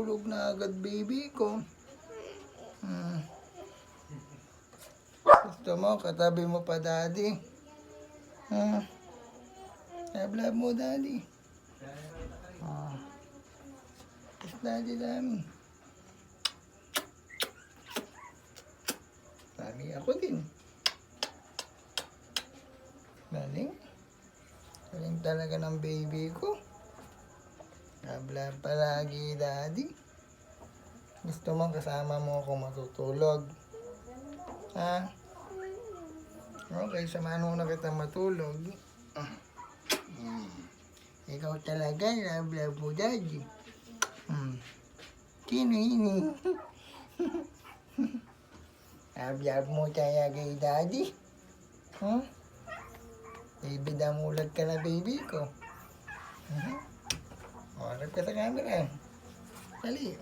Tulog na agad baby ko. Gusto mo, katabi mo pa daddy. Love mo daddy. Kiss daddy dami. Dami ako din. Galing. Galing talaga ng baby ko. Love palagi daddy. Gusto mo kasama mo ako matutulog? Ha? Okay, samahan mo na kita matulog. Ikaw talaga, love mo daddy. Sino ini? Love mo talaga daddy. Baby, damulag ka na baby ko. Harap ka sa camera. Dali.